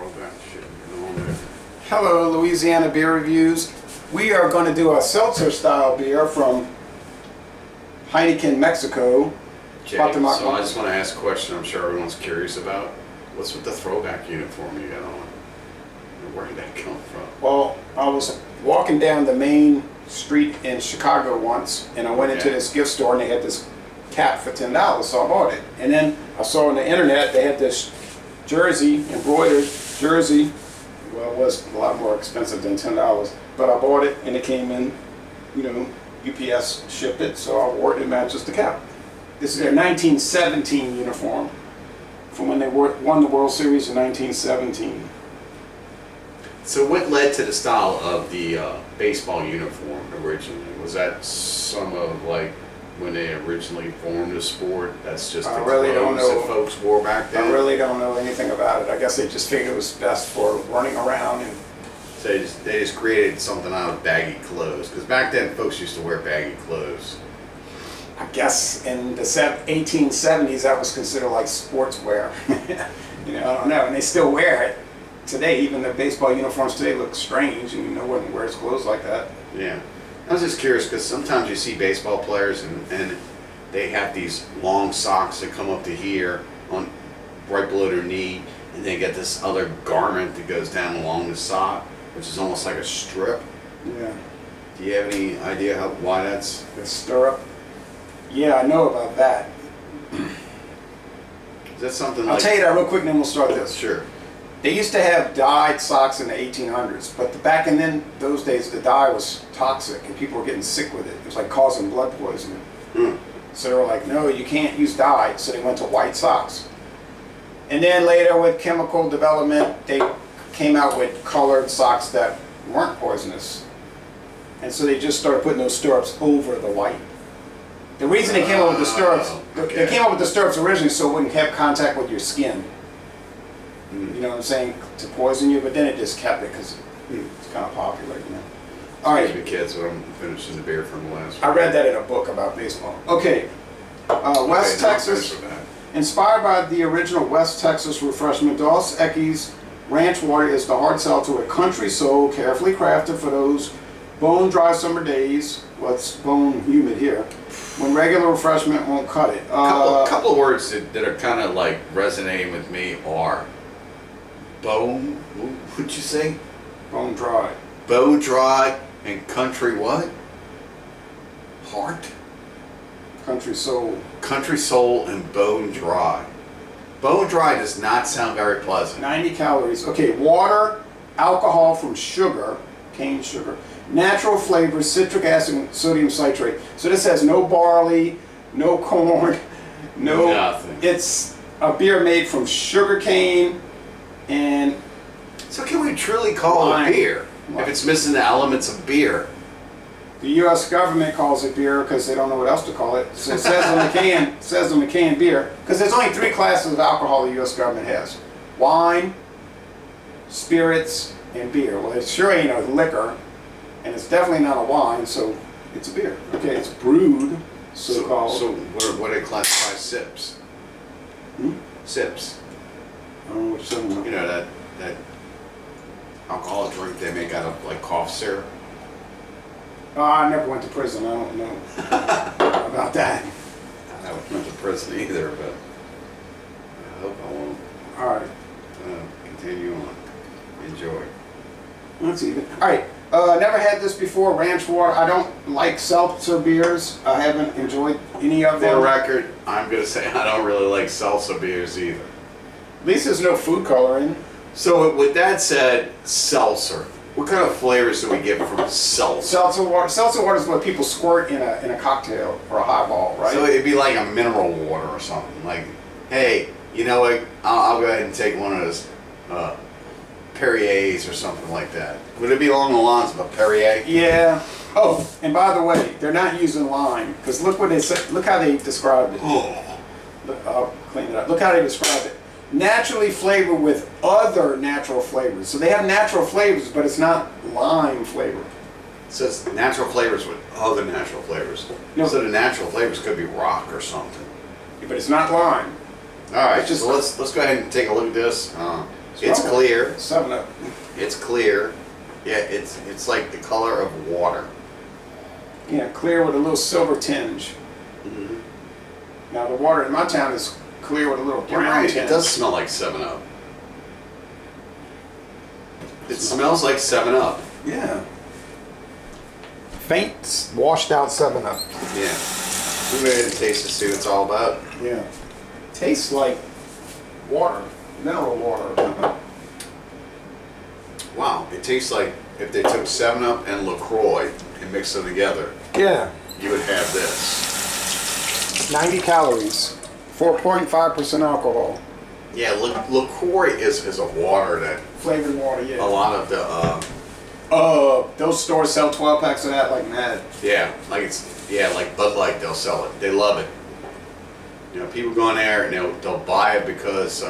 throwback shit going on there. Hello, Louisiana Beer Reviews. We are going to do a seltzer style beer from Heineken, Mexico. Jay, so I just want to ask a question I'm sure everyone's curious about. What's with the throwback uniform you got on? Where did that come from? Well, I was walking down the main street in Chicago once, and I went into this gift store, and they had this cap for $10, so I bought it. And then I saw on the internet they had this jersey, embroidered jersey. Well, it was a lot more expensive than $10, but I bought it, and it came in, you know, UPS shipped it, so I wore it. It matches the cap. This is their 1917 uniform from when they won the World Series in 1917. So what led to the style of the baseball uniform originally? Was that some of like when they originally formed the sport? That's just the clothes that folks wore back then? I really don't know anything about it. I guess they just figured it was best for running around. And so they just created something out of baggy clothes. Because back then folks used to wear baggy clothes. I guess in the 1870s that was considered like sportswear. You know, I don't know. And they still wear it today. Even the baseball uniforms today look strange, and no one wears clothes like that. Yeah. I was just curious because sometimes you see baseball players and they have these long socks that come up to here on right below their knee, and they get this other garment that goes down along the sock, which is almost like a strip. Yeah. Do you have any idea why that's the stirrup? Yeah, I know about that. Is that something I'll tell you that real quick, and then we'll start this. Sure. They used to have dyed socks in the 1800s, but back in those days, the dye was toxic, and people were getting sick with it. It was like causing blood poisoning. So they were like, no, you can't use dye, so they went to white socks. And then later, with chemical development, they came out with colored socks that weren't poisonous. And so they just started putting those stirrups over the white. The reason they came up with the stirrups, they came up with the stirrups originally so it wouldn't have contact with your skin. You know what I'm saying? To poison you, but then it just kept it because it's kind of popular, you know. All right. Excuse me, kids, when I'm finishing the beer from the last one. I read that in a book about baseball. Okay. West Texas, inspired by the original West Texas Refreshment, Dos Equis Ranch Water is the hard seltzer with country soul, carefully crafted for those bone-dry summer days. Well, it's bone humid here. When regular refreshment won't cut it. A couple of words that are kind of like resonating with me are bone, what'd you say? Bone dry. Bone dry and country what? Heart? Country soul. Country soul and bone dry. Bone dry does not sound very pleasant. 90 calories. Okay, water, alcohol from sugar, cane sugar, natural flavors, citric acid, and sodium citrate. So this has no barley, no corn, nothing. It's a beer made from sugar cane and... So can we truly call it beer if it's missing the elements of beer? The U.S. government calls it beer because they don't know what else to call it. So it says on the can, beer. Because there's only 3 classes of alcohol the U.S. government has: wine, spirits, and beer. Well, it sure ain't a liquor, and it's definitely not a wine, so it's a beer. Okay, it's brewed, so-called. So what do they classify sips? Sips. I don't know what you're saying about. You know that alcoholic drink they make out of like cough syrup? Oh, I never went to prison. I don't know about that. I haven't went to prison either, but I hope I won't. All right. Continue on. Enjoy. That's even. All right. Never had this before. Ranch Water. I don't like seltzer beers. I haven't enjoyed any of them. For the record, I'm going to say I don't really like salsa beers either. At least there's no food coloring. So with that said, seltzer. What kind of flavors do we get from seltzer? Seltzer water is what people squirt in a cocktail or a highball, right? So it'd be like a mineral water or something. Like, hey, you know what? I'll go ahead and take one of those Perriers or something like that. Would it be along the lines of a Perrier? Yeah. Oh, and by the way, they're not using lime because look what they said. Look how they described it. Oh. I'll clean it up. Look how they described it. Naturally flavored with other natural flavors. So they have natural flavors, but it's not lime flavor. It says natural flavors with other natural flavors. No. So the natural flavors could be rock or something. But it's not lime. All right, so let's go ahead and take a look at this. As It's clear. 7-Up. It's clear. Yeah, it's like the color of water. Yeah, clear with a little silver tinge. Mm-hmm. Now the water in my town is clear with a little You're brown right. tinge. It does smell like 7-Up. It smells like 7-Up. Yeah. Faint, washed out 7-Up. Yeah. We ready to taste to see what it's all about. Yeah. Tastes like water, mineral water. Wow, it tastes like if they took 7-Up and LaCroix and mixed them together, Yeah. you would have this. 90 calories, 4.5% alcohol. Yeah, LaCroix is a water that Flavored water, a yeah. lot of the, Those stores sell 12 packs of that like mad. like Bud Light, they'll sell it. They love it. You know, people go in there and they'll buy it because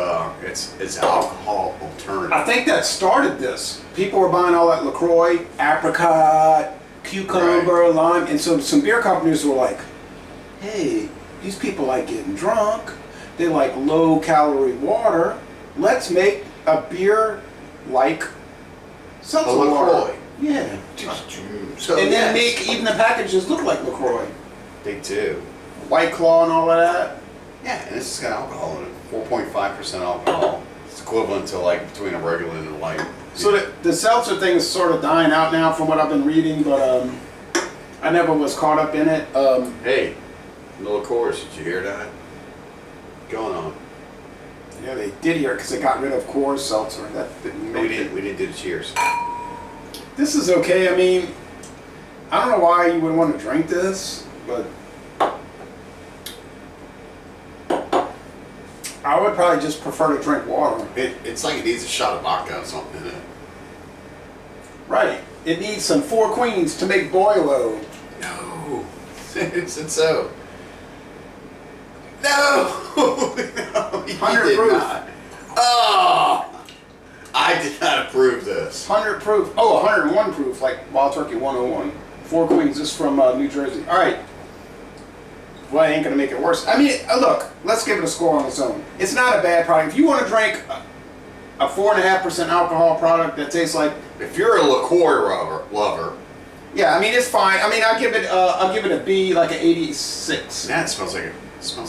it's alcohol alternative. I think that started this. People were buying all that LaCroix, apricot, cucumber, lime, and so some beer companies were like, hey, these people like getting drunk. They like low-calorie water. Let's make a beer like seltzer A LaCroix. water. Yeah. So, And then yes, make even the packages look like LaCroix. they do. White Claw and all of that. Yeah, and this has got alcohol in it. 4.5% alcohol. It's equivalent to like between a regular and a light. So the seltzer thing is sort of dying out now from what I've been reading, but I never was caught up in it. Hey, no LaCroix, did you hear that? Going on. Yeah, they did here because they got rid of Coors Seltzer. That didn't make it. We didn't do the cheers. This is okay. I mean, I don't know why you would want to drink this, but I would probably just prefer to drink water. It's like it needs a shot of vodka or something in it. Right. It needs some Four Queens to make Boilo. No. It's so. No! No, you 100 did proof. not. Oh! I did not approve this. 100 proof. Oh, 101 proof, like Wild Turkey 101. Four Queens. This is from New Jersey. All right. Well, I ain't gonna make it worse. I mean, look, let's give it a score on its own. It's not a bad product. If you want to drink a 4.5% alcohol product that tastes like, If you're a LaCroix lover, yeah, I mean it's fine. I mean I'll give it a B, like an 86. that smells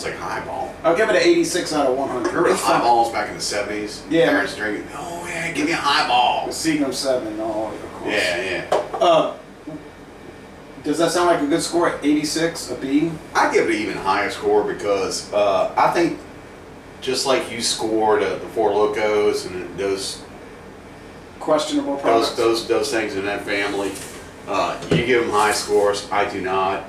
like Highball. I'll give it an 86 out of 100. Remember the It's fine. Highballs back in the 70s? Yeah. Parents drinking. Oh yeah, give me a Highball. The Seagram 7, oh, of course. Yeah. Does that sound like a good score at 86, a B? I give it an even higher score because I think just like you scored the Four Locos and those Questionable products. those things in that family, you give them high scores. I do not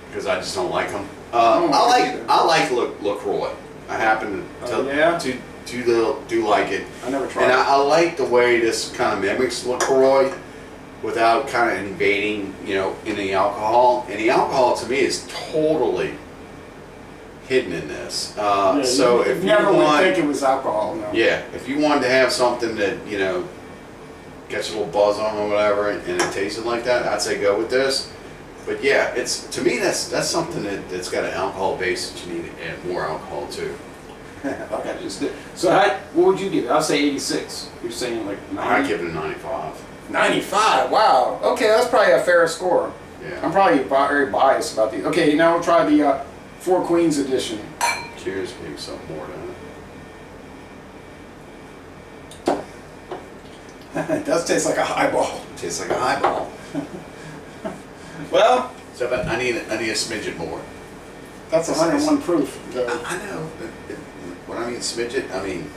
because I just don't like them. I like LaCroix. I happen to do like it. I never tried And it. I like the way this kind of mimics LaCroix without kind of invading, in the alcohol. And the alcohol to me is totally hidden in this. So if you never would want, think it was alcohol, no. yeah, if you wanted to have something that gets a little buzz on or whatever, and it tasted like that, I'd say go with this. But yeah, to me that's something that's got an alcohol base that you need to add more alcohol to. Like I just did. So what would you give it? I'll say 86. You're saying like 90? I'd give it a 95. 95, wow. Okay, that's probably a fair score. Yeah. I'm probably very biased about these. Okay, now we'll try the Four Queens edition. Cheers, maybe something more than it. It does taste like a highball. Tastes like a Highball. Well, So but I need a smidget more. that's 101 proof. I know. But when I mean smidget, I mean,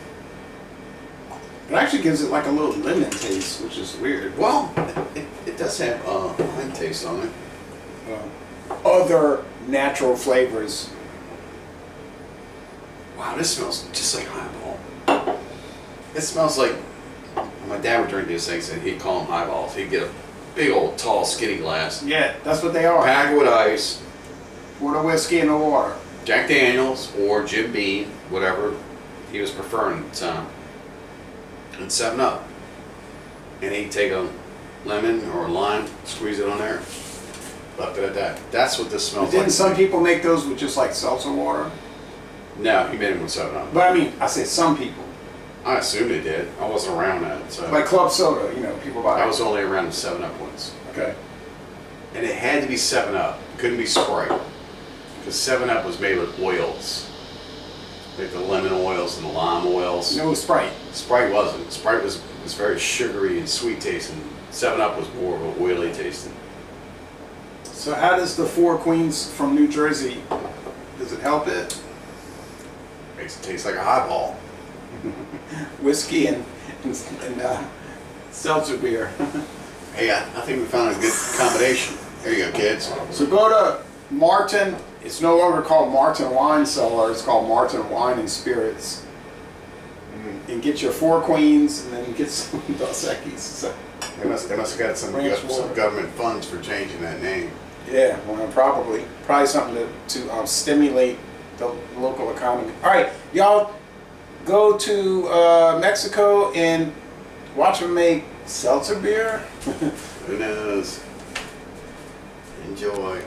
It actually gives it like a little lemon taste, which is weird. well, it does have lime taste on it. Other natural flavors. Wow, this smells just like Highball. It smells like when my dad would drink these things and he'd call them Highballs. He'd get a big old tall skinny glass, Yeah, that's what they are. pack it with ice, With a whiskey and a water. Jack Daniels or Jim Beam, whatever he was preferring at the time, and 7-Up. And he'd take a lemon or a lime, squeeze it on there, left it at that. That's what this smells But didn't like. some people make those with just like seltzer water? No, he made them with 7-Up. But I mean, I say some people. I assume they did. I wasn't around that, so. Like club soda, you know, people buy. I was only around the 7-Up ones. Okay. And it had to be 7-Up. It couldn't be Sprite. Because 7-Up was made with oils. Like the lemon oils and the lime oils. No Sprite. Sprite wasn't. Sprite was very sugary and sweet tasting. 7-Up was more of an oily tasting. So how does the Four Queens from New Jersey, does it help it? Makes it taste like a highball. Whiskey and seltzer beer. Hey, I think we found a good combination. There you go, kids. So go to Martin. It's no longer called Martin Wine Cellar. It's called Martin Wine and Spirits. And get your Four Queens, and then get some Dos Equis. So, They must have got some Ranch Water. government funds for changing that name. yeah, well, probably something to stimulate the local economy. All right, y'all, go to Mexico and watch them make seltzer beer. Who knows? Enjoy.